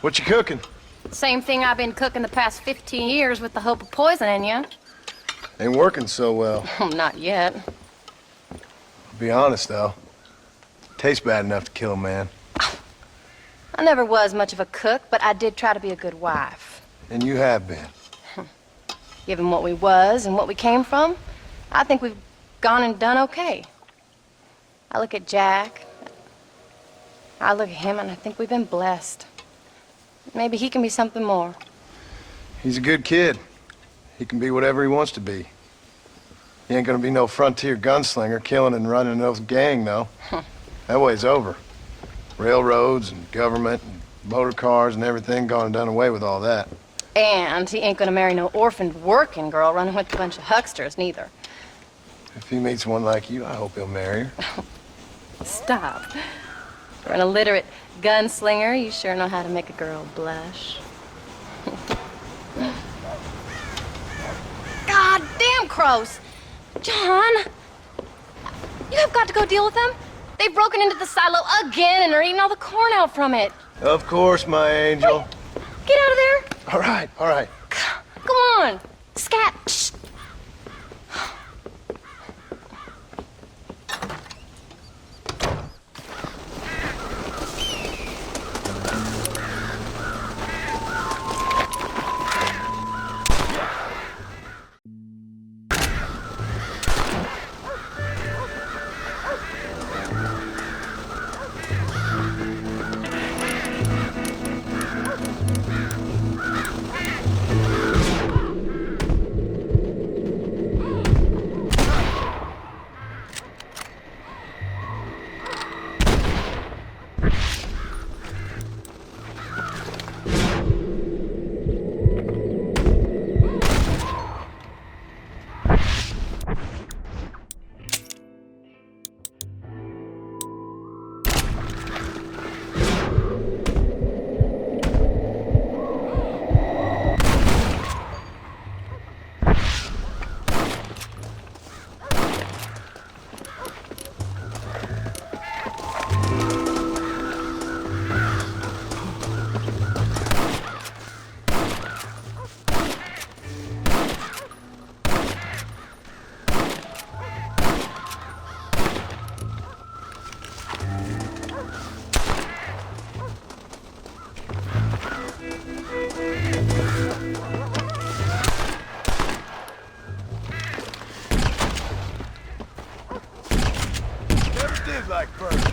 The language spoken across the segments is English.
What you cooking? Same thing I've been cooking the past 15 years with the hope of poisoning you. Ain't working so well. Not yet. I'll be honest, though. Tastes bad enough to kill a man. I never was much of a cook, but I did try to be a good wife. And you have been. Given what we was and what we came from, I think we've gone and done okay. I look at Jack, I look at him, and I think we've been blessed. Maybe he can be something more. He's a good kid. He can be whatever he wants to be. He ain't gonna be no frontier gunslinger killing and running no gang, though. That way's over. Railroads and government and motor cars and everything gone and done away with all that. And he ain't gonna marry no orphaned working girl running with a bunch of hucksters, neither. If he meets one like you, I hope he'll marry her. Stop. For an illiterate gunslinger, you sure know how to make a girl blush. God damn crows! John! You have got to go deal with them. They've broken into the silo again and are eating all the corn out from it. Of course, my angel. Wait, get out of there. All right, all right. Come on. Scat. Shh. Like first.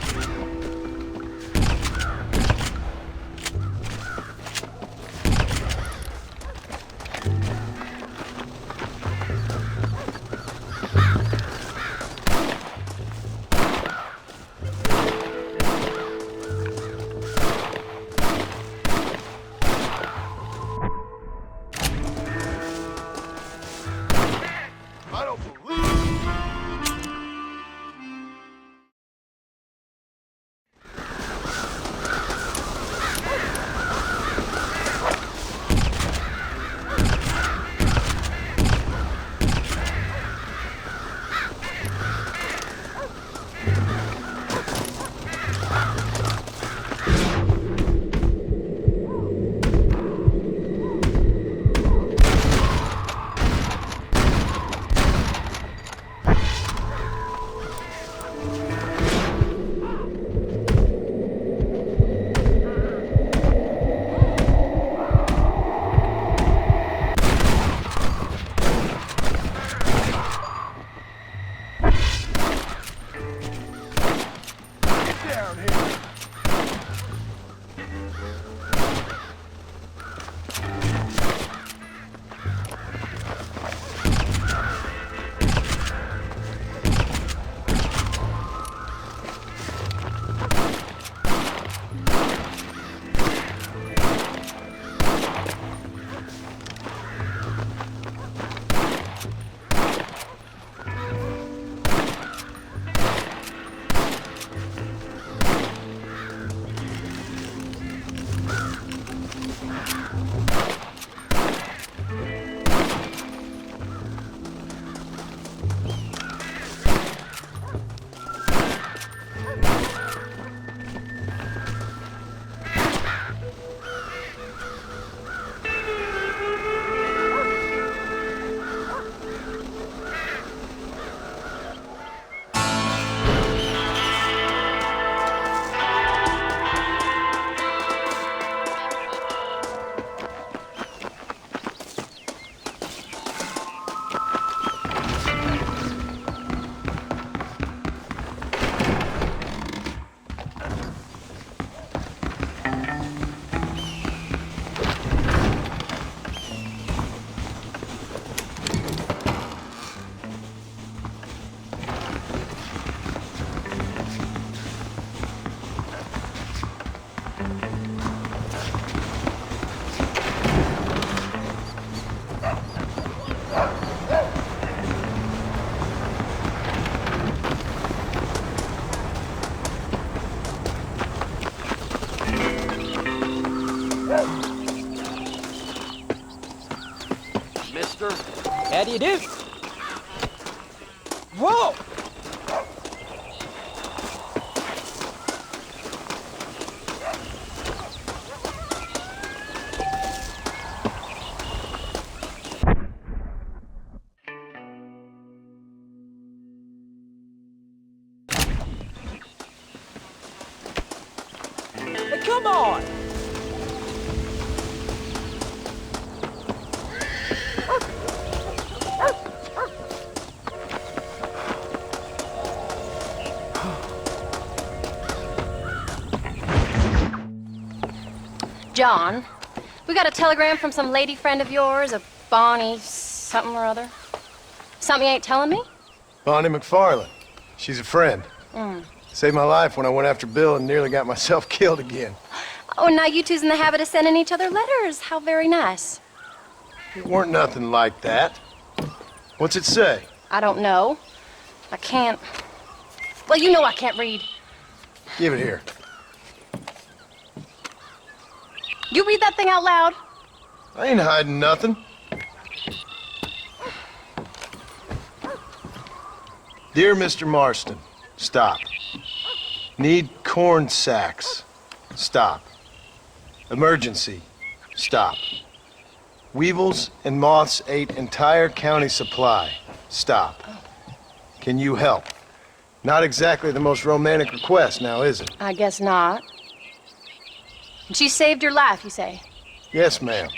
How do you do? Whoa! Hey, come on! John, we got a telegram from some lady friend of yours, a Bonnie something or other. Something you ain't telling me? Bonnie McFarland. She's a friend. Saved my life when I went after Bill and nearly got myself killed again. Oh, and now you two's in the habit of sending each other letters. How very nice. It weren't nothing like that. What's it say? I don't know. I can't... Well, you know I can't read. Give it here. You read that thing out loud? I ain't hiding nothing. Dear Mr. Marston, stop. Need corn sacks. Stop. Emergency. Stop. Weevils and moths ate entire county supply. Stop. Can you help? Not exactly the most romantic request now, is it? I guess not. She saved your life, you say? Yes, ma'am.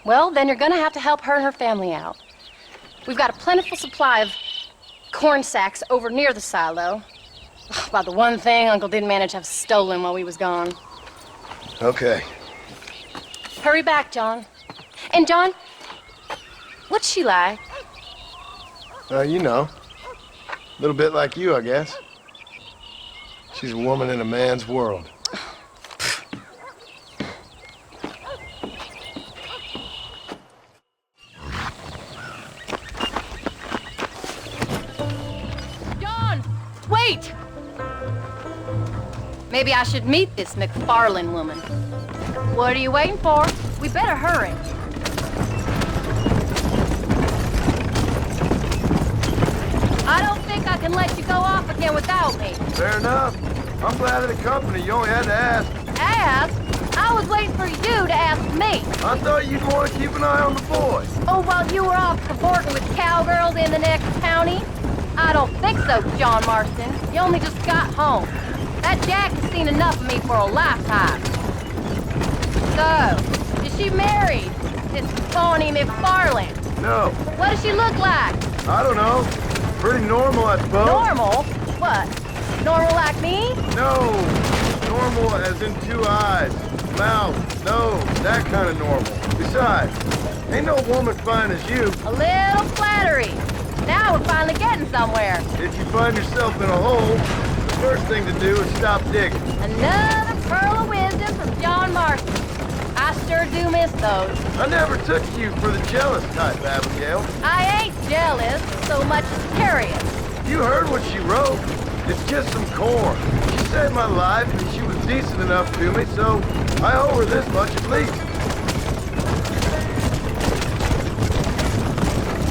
Well, then you're gonna have to help her and her family out. We've got a plentiful supply of corn sacks over near the silo. About the one thing Uncle didn't manage to have stolen while we was gone. Okay. Hurry back, John. And John, what's she like? You know. A little bit like you, I guess. She's a woman in a man's world. John, wait! Maybe I should meet this McFarland woman. What are you waiting for? We better hurry. I don't think I can let you go off again without me. Fair enough. I'm glad of the company. You only had to ask. Ask? I was waiting for you to ask me. I thought you'd want to keep an eye on the boys. Oh, while you were off cavorting with cowgirls in the next county? I don't think so, John Marston. You only just got home. That Jack has seen enough of me for a lifetime. So, is she married? This Bonnie McFarland? No, What does she look like? I don't know. Pretty normal, I suppose. Normal? What? Normal like me? No, normal as in 2 eyes, mouth, nose, that kind of normal. Besides, ain't no woman fine as you. A little flattery. Now we're finally getting somewhere. If you find yourself in a hole, the first thing to do is stop digging. Another pearl of wisdom from John Marston. I sure do miss those. I never took you for the jealous type, Abigail. I ain't jealous so much as curious. You heard what she wrote. It's just some corn. She saved my life and she was decent enough to me, so I owe her this much at least.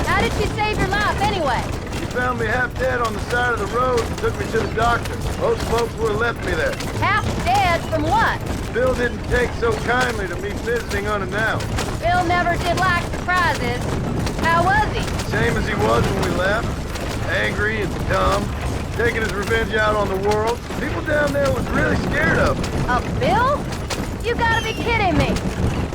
How did she save your life anyway? She found me half dead on the side of the road and took me to the doctor. Most folks would have left me there. Half dead from what? Bill didn't take so kindly to me visiting unannounced. Bill never did like surprises. How was he? Same as he was when we left. Angry and dumb. Taking his revenge out on the world. People down there was really scared of him. Of Bill? You gotta be kidding me.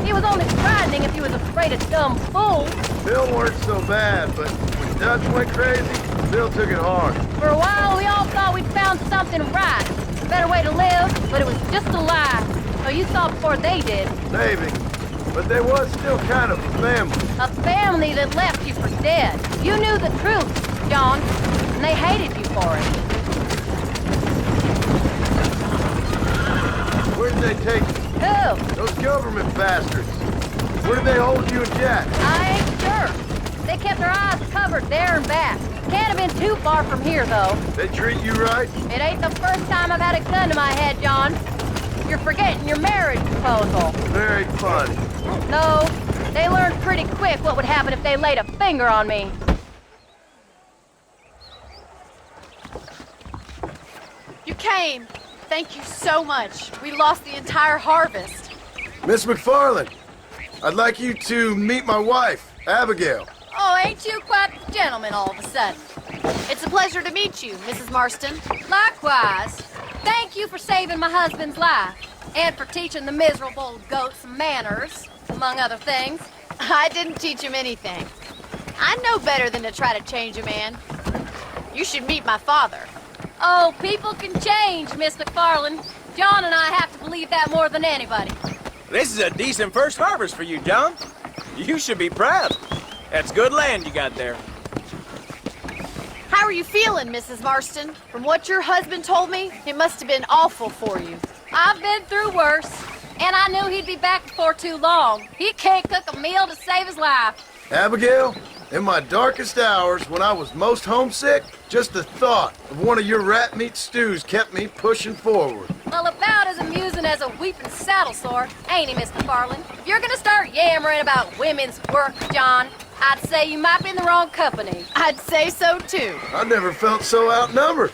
He was only frightening if he was afraid of dumb fools. Bill weren't so bad, but when Dutch went crazy, Bill took it hard. For a while, we all thought we'd found something right. A better way to live, but it was just a lie. So you saw before they did. Maybe. But they was still kind of a family. A family that left you for dead. You knew the truth, John, and they hated you for it. Where did they take you? Who? Those government bastards. Where did they hold you and Jack? I ain't sure. They kept their eyes covered there and back. Can't have been too far from here, though. They treat you right? It ain't the first time I've had a gun to my head, John. You're forgetting your marriage proposal. Very funny. No, They learned pretty quick what would happen if they laid a finger on me. You came. Thank you so much. We lost the entire harvest. Miss McFarland, I'd like you to meet my wife, Abigail. Oh, ain't you quite the gentleman all of a sudden? It's a pleasure to meet you, Mrs. Marston. Likewise. Thank you for saving my husband's life. And for teaching the miserable goat some manners, among other things. I didn't teach him anything. I know better than to try to change a man. You should meet my father. Oh, people can change, Miss McFarland. John and I have to believe that more than anybody. This is a decent first harvest for you, John. You should be proud. That's good land you got there. How are you feeling, Mrs. Marston? From what your husband told me, it must have been awful for you. I've been through worse, and I knew he'd be back before too long. He can't cook a meal to save his life. Abigail, in my darkest hours, when I was most homesick, just the thought of one of your rat meat stews kept me pushing forward. Well, about as amusing as a weeping saddle sore, ain't he, Miss McFarland? If you're gonna start yammering about women's work, John, I'd say you might be in the wrong company. I'd say so, too. I never felt so outnumbered.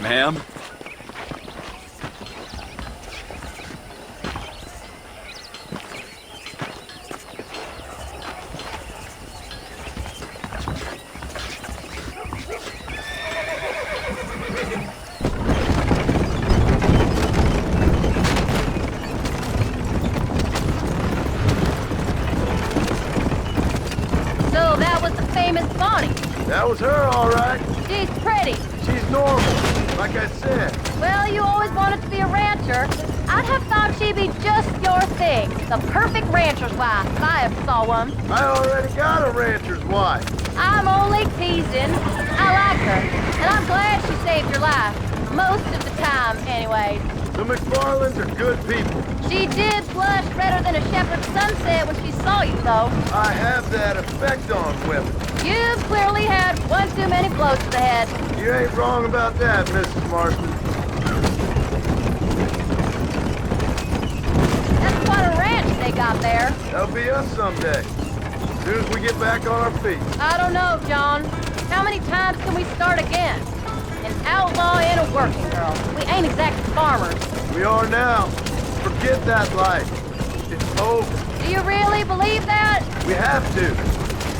Ma'am? So that was the famous Bonnie. That was her, all right. She's pretty. She's normal, like I said. Well, you always wanted to be a rancher. I'd have thought she'd be just your thing. The perfect rancher's wife, if I ever saw one. I already got a rancher's wife. I'm only teasing. I like her, and I'm glad she saved your life. Most of the time, anyways. The McFarlands are good people. She did blush redder than a shepherd's sunset when she saw you, though. I have that effect on women. You've clearly had one too many blows to the head. You ain't wrong about that, Mrs. Marston. That's quite a ranch they got there. That'll be us someday. As soon as we get back on our feet. I don't know, John. How many times can we start again? An outlaw and a working girl. We ain't exactly farmers. We are now. Forget that life. It's over. Do you really believe that? We have to.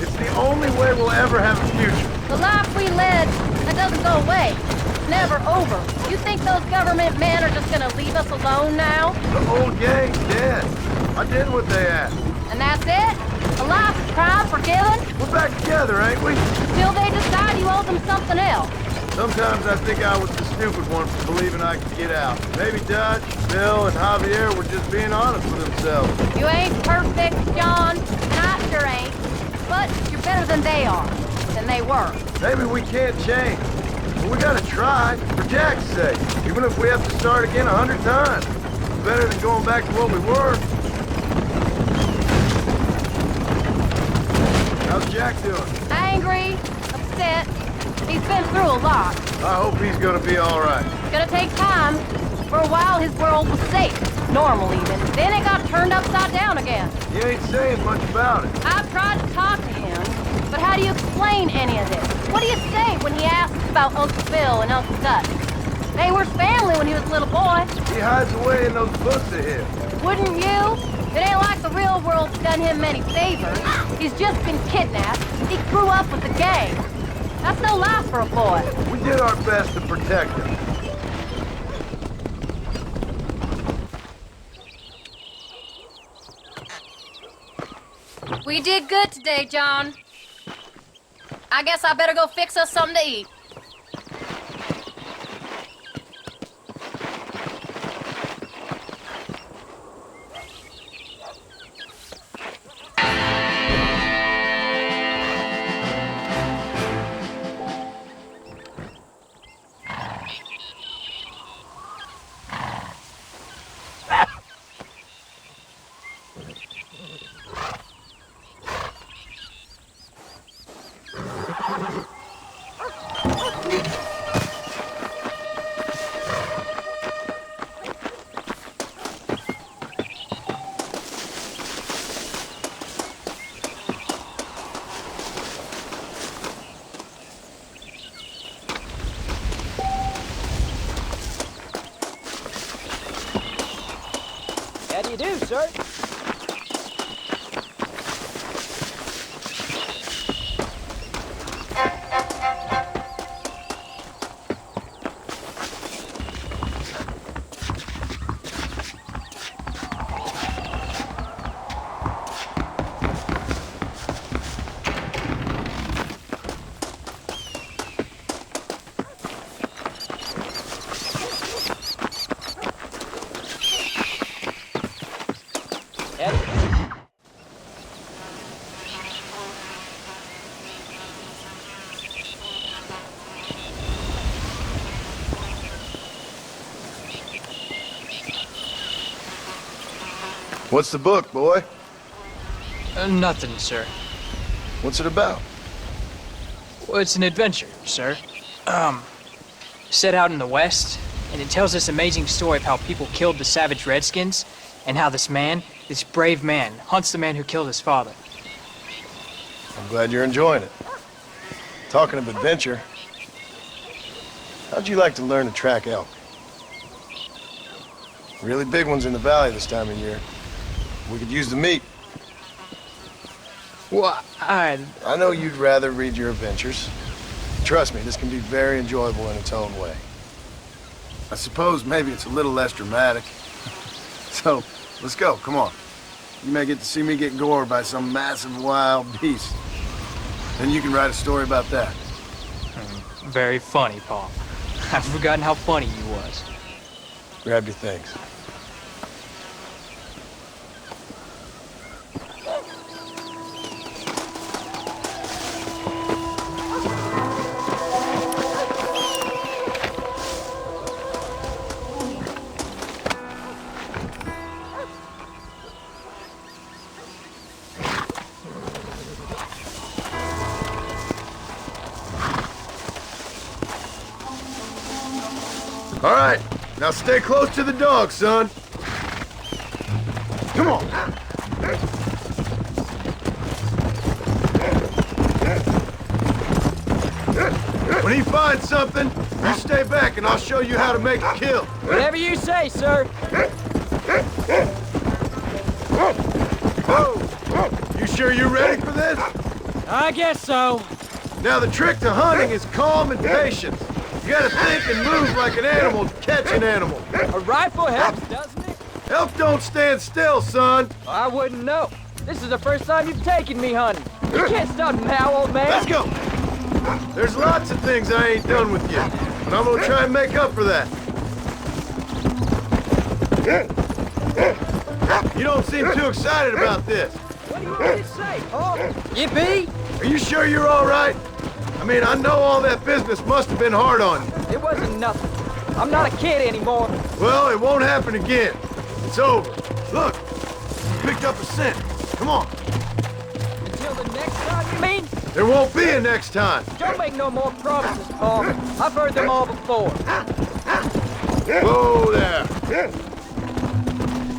It's the only way we'll ever have a future. The life we led, that doesn't go away. It's never over. You think those government men are just gonna leave us alone now? The old gang's dead. I did what they asked. And that's it? A life of crime forgiven? We're back together, ain't we? Till they decide you owe them something else. Sometimes I think I was the stupid one for believing I could get out. Maybe Dutch, Bill, and Javier were just being honest with themselves. You ain't perfect, John, and I sure ain't. But you're better than they are, than they were. Maybe we can't change. But we gotta try, for Jack's sake. Even if we have to start again 100 times. It's better than going back to what we were. How's Jack doing? Angry, upset. He's been through a lot. I hope he's gonna be all right. It's gonna take time. For a while, his world was safe. Normal, even. Then it got turned upside down again. He ain't saying much about it. I've tried to talk to him, but how do you explain any of this? What do you say when he asks about Uncle Bill and Uncle Dutch? They were family when he was a little boy. He hides away in those books of his. Wouldn't you? It ain't like the real world's done him many favors. He's just been kidnapped. He grew up with the gang. That's no life for a boy. We did our best to protect him. We did good today, John. I guess I better go fix us something to eat. How do you do, sir? What's the book, boy? Nothing, sir. What's it about? Well, it's an adventure, sir. Set out in the West, and it tells this amazing story of how people killed the savage Redskins, and how this man, this brave man, hunts the man who killed his father. I'm glad you're enjoying it. Talking of adventure, how'd you like to learn to track elk? Really big ones in the valley this time of year. We could use the meat. Well, I know you'd rather read your adventures. Trust me, this can be very enjoyable in its own way. I suppose maybe it's a little less dramatic. So, let's go, come on. You may get to see me get gored by some massive wild beast. Then you can write a story about that. Very funny, Paul. I've forgotten how funny you was. Grab your things. All right, now stay close to the dog, son. Come on. When he finds something, you stay back and I'll show you how to make a kill. Whatever you say, sir. Whoa! You sure you're ready for this? I guess so. Now the trick to hunting is calm and patience. You gotta think and move like an animal to catch an animal. A rifle helps, doesn't it? Elk don't stand still, son. I wouldn't know. This is the first time you've taken me hunting. You can't stop now, old man. Let's go. There's lots of things I ain't done with you, but I'm gonna try and make up for that. You don't seem too excited about this. What do you want me to say, Paul? Yippee? Are you sure you're all right? I mean, I know all that business must have been hard on you. It wasn't nothing. I'm not a kid anymore. Well, it won't happen again. It's over. Look, you picked up a scent. Come on. Until the next time, you mean? There won't be a next time. Don't make no more promises, Paul. I've heard them all before. Whoa there.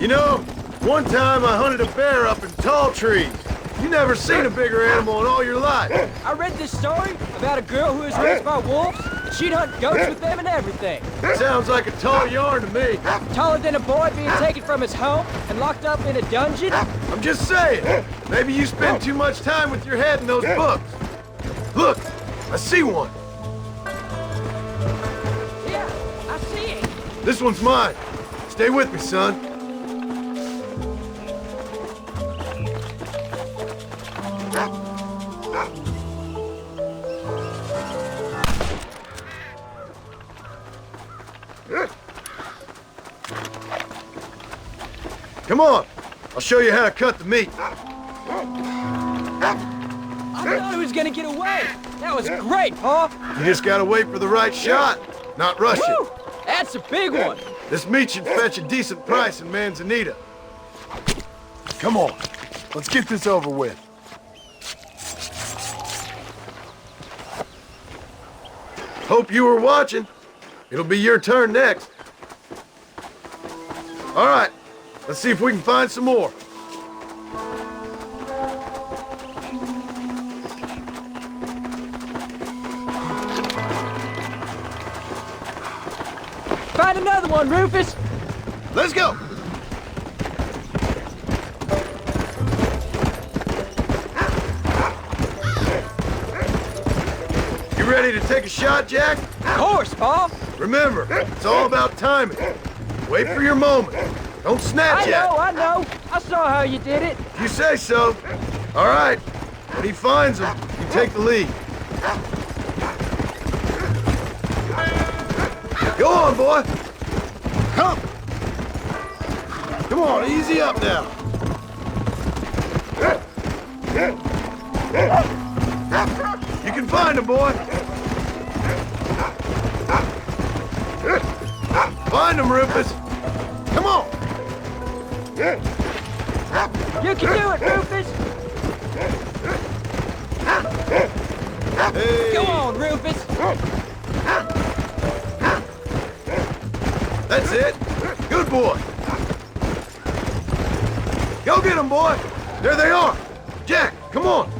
You know, one time I hunted a bear up in tall trees. You never seen a bigger animal in all your life. I read this story about a girl who was raised by wolves, and she'd hunt goats with them and everything. Sounds like a tall yarn to me. Taller than a boy being taken from his home and locked up in a dungeon? I'm just saying, maybe you spend too much time with your head in those books. Look, I see one. Yeah, I see it. This one's mine. Stay with me, son. Come on, I'll show you how to cut the meat. I thought he was gonna get away. That was great, Paul. You just gotta wait for the right shot, not rush Woo! it. That's a big one. This meat should fetch a decent price in Manzanita. Come on, let's get this over with. Hope you were watching. It'll be your turn next. All right, let's see if we can find some more. Find another one, Rufus. Let's go. ready to take a shot, Jack? Of course, Pa. Remember, it's all about timing. Wait for your moment. Don't snatch at it. I know. I saw how you did it. You say so. All right. When he finds him, you take the lead. Go on, boy. Come. Come on, easy up now. You can find him, boy. Find him, Rufus. Come on. You can do it, Rufus. Hey. Go on, Rufus. That's it. Good boy. Go get them, boy. There they are. Jack, come on.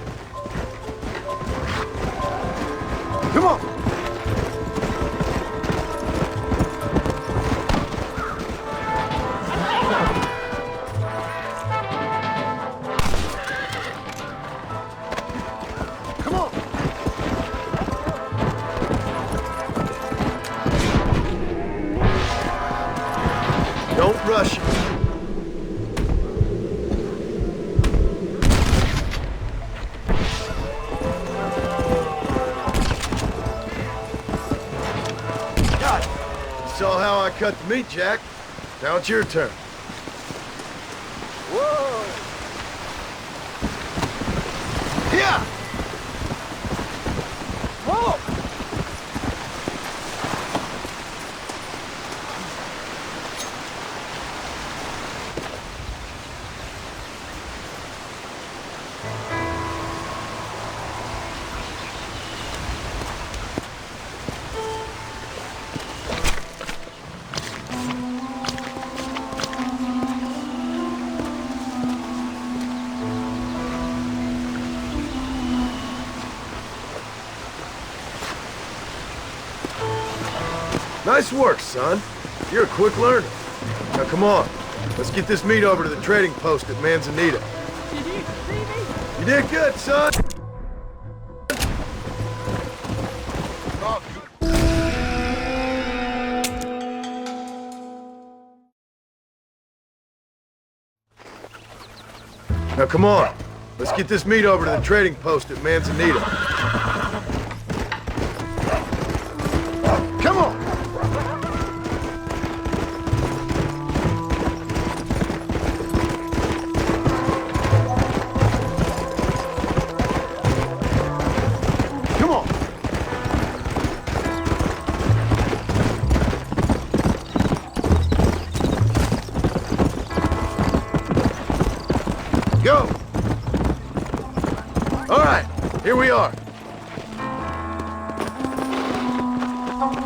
Come on. Come on. Don't rush it. Saw how I cut the meat, Jack. Now it's your turn. Whoa! Yeah! Whoa! Nice work, son. You're a quick learner. Now come on. Let's get this meat over to the trading post at Manzanita. Did you see me? You did good, son. Now come on. Let's get this meat over to the trading post at Manzanita. Come on. Come on. Go. All right, here we are.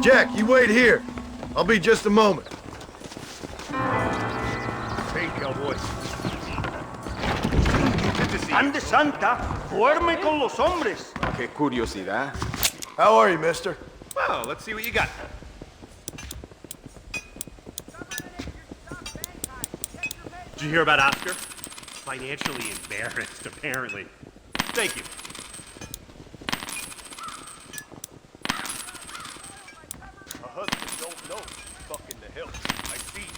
Jack, you wait here. I'll be just a moment. Hey, cowboy. Ande Santa, duerme con los hombres. Qué curiosidad. How are you, mister? Well, let's see what you got. Did you hear about Oscar? Financially embarrassed, apparently. Thank you. My husband don't know. Fucking the hill. I see.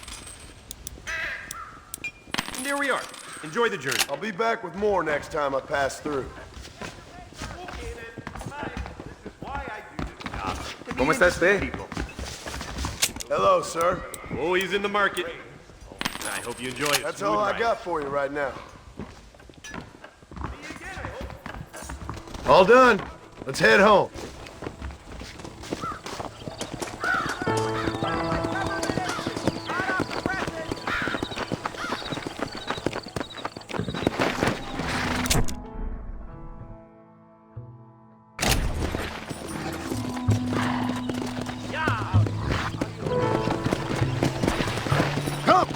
And here we are. Enjoy the journey. I'll be back with more next time I pass through. Okay, then. Bye. This is why I do this job. ¿Cómo está usted? People. Hello, sir. Always in the market. I hope you enjoy it. That's all I got for you right now. All done. Let's head home. Come!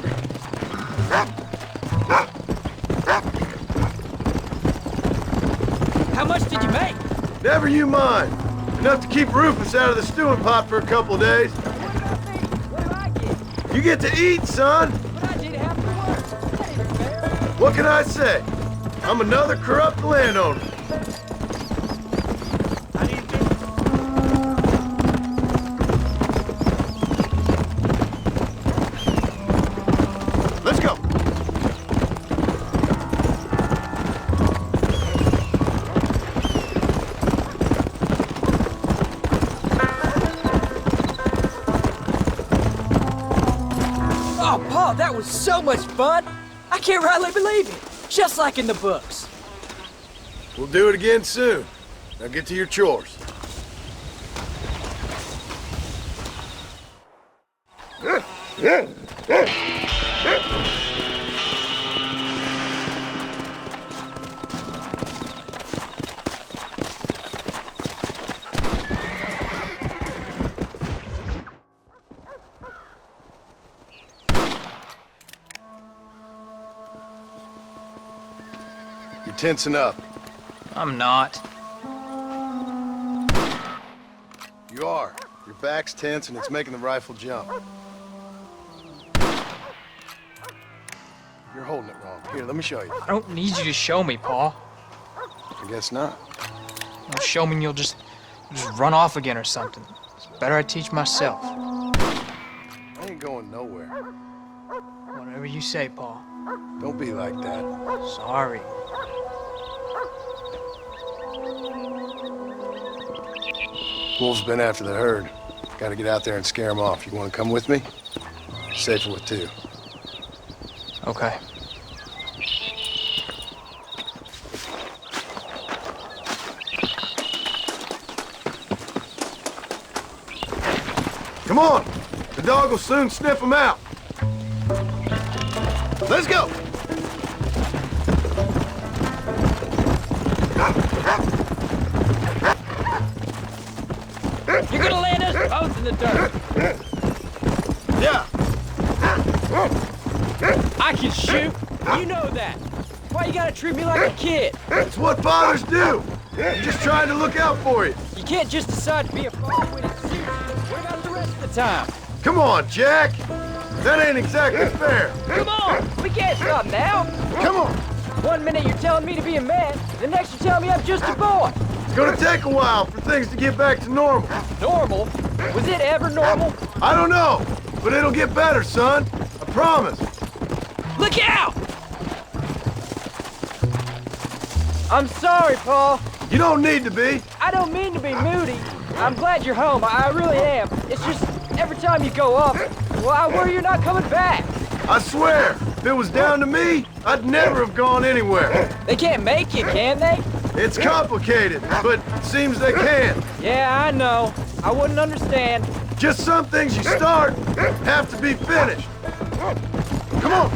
How much did you make? Never you mind. Enough to keep Rufus out of the stewing pot for a couple of days. What did I get? You get to eat, son. But I did half the work. That ain't fair. What can I say? I'm another corrupt landowner. How do you do? Oh, Paul, that was so much fun. I can't rightly believe it. Just like in the books. We'll do it again soon. Now get to your chores. You're tensing up. I'm not. You are. Your back's tense and it's making the rifle jump. You're holding it wrong. Here, let me show you. I don't need you to show me, Paul. I guess not. You'll show me and you'll just run off again or something. It's better I teach myself. I ain't going nowhere. Whatever you say, Paul. Don't be like that. Sorry. Wolves been after the herd. Gotta get out there and scare them off. You wanna come with me? Safer with two. Okay. Come on! The dog will soon sniff them out. Let's go! You're gonna land us both in the dirt. Yeah! I can shoot. You know that. Why you gotta treat me like a kid? It's what fathers do! I'm just trying to look out for you. You can't just decide to be a father when it's serious. What about the rest of the time? Come on, Jack! That ain't exactly fair. Come on! We can't stop now! Come on! 1 minute you're telling me to be a man, the next you're telling me I'm just a boy! It's gonna take a while for things to get back to normal. Normal? Was it ever normal? I don't know, but it'll get better, son. I promise. Look out! I'm sorry, Paul. You don't need to be. I don't mean to be moody. I'm glad you're home. I really am. It's just every time you go up, well, I worry you're not coming back. I swear, if it was down to me, I'd never have gone anywhere. They can't make you, can they? It's complicated, but it seems they can. Yeah, I know. I wouldn't understand. Just some things you start have to be finished. Come on.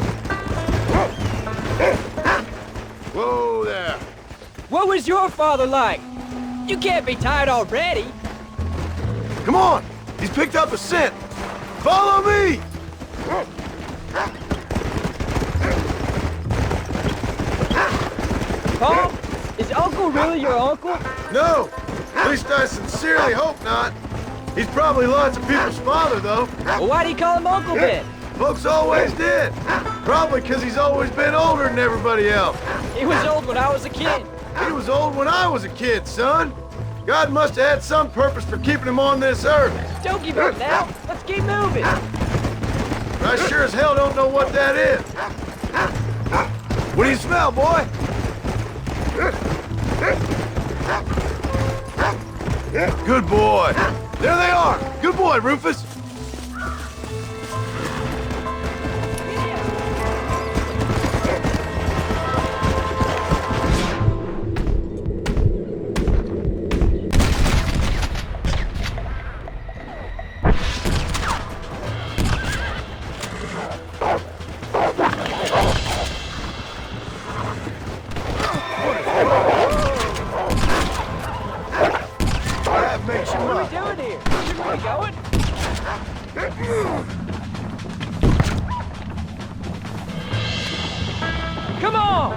Whoa there. What was your father like? You can't be tired already. Come on. He's picked up a scent. Follow me. Paul, is Uncle really your uncle? No. At least I sincerely hope not. He's probably lots of people's father, though. Well, why do you call him Uncle then? Folks always did. Probably because he's always been older than everybody else. He was old when I was a kid. He was old when I was a kid, son. God must have had some purpose for keeping him on this earth. Don't give up now. Let's keep moving. But I sure as hell don't know what that is. What do you smell, boy? Good boy. There they are. Good boy, Rufus. What are we doing here? Should we be going? Come on!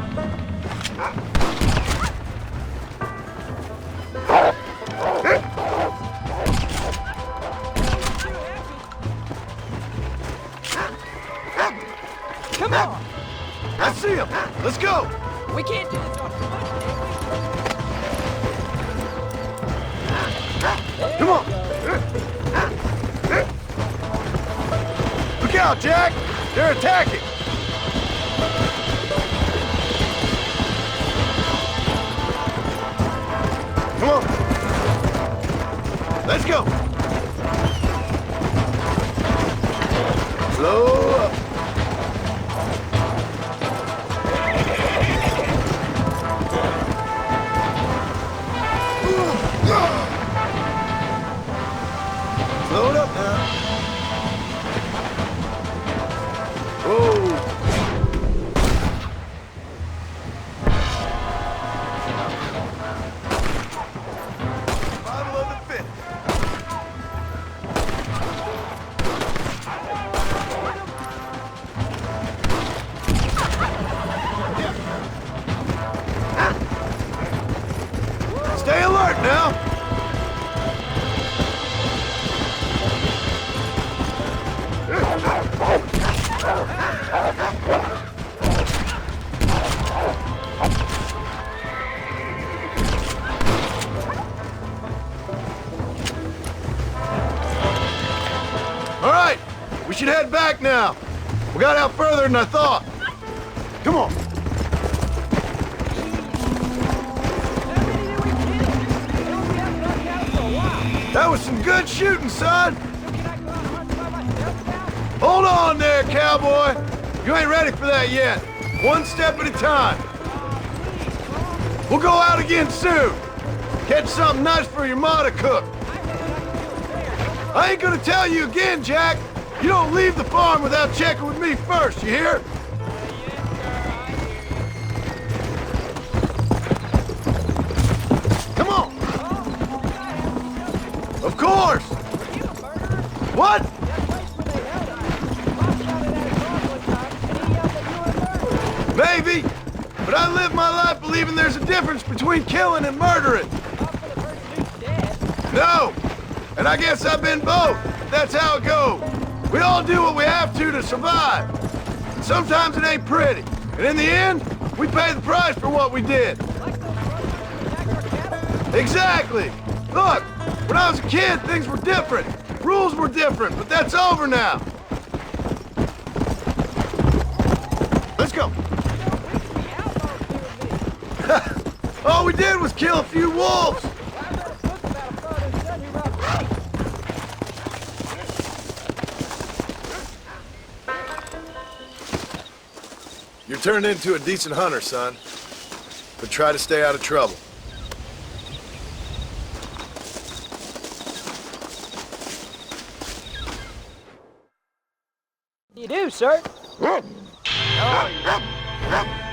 Come on! I see him. Let's go. We can't do this on Come on. Look out, Jack. They're attacking. Come on. Let's go. Slow up. should head back now. We got out further than I thought. Come on. That was some good shooting, son. Hold on there, cowboy. You ain't ready for that yet. One step at a time. We'll go out again soon. Catch something nice for your ma to cook. I ain't gonna tell you again, Jack. You don't leave the farm without checking with me first, you hear? Come on. Of course. What? Maybe. But I live my life believing there's a difference between killing and murdering. No. And I guess I've been both. That's how it goes. We all do what we have to survive. And sometimes it ain't pretty. And in the end, we pay the price for what we did. Exactly. Look, when I was a kid, things were different. Rules were different, but that's over now. Let's go. All we did was kill a few wolves. You're turned into a decent hunter, son. But try to stay out of trouble. You do, sir. Oh, yeah.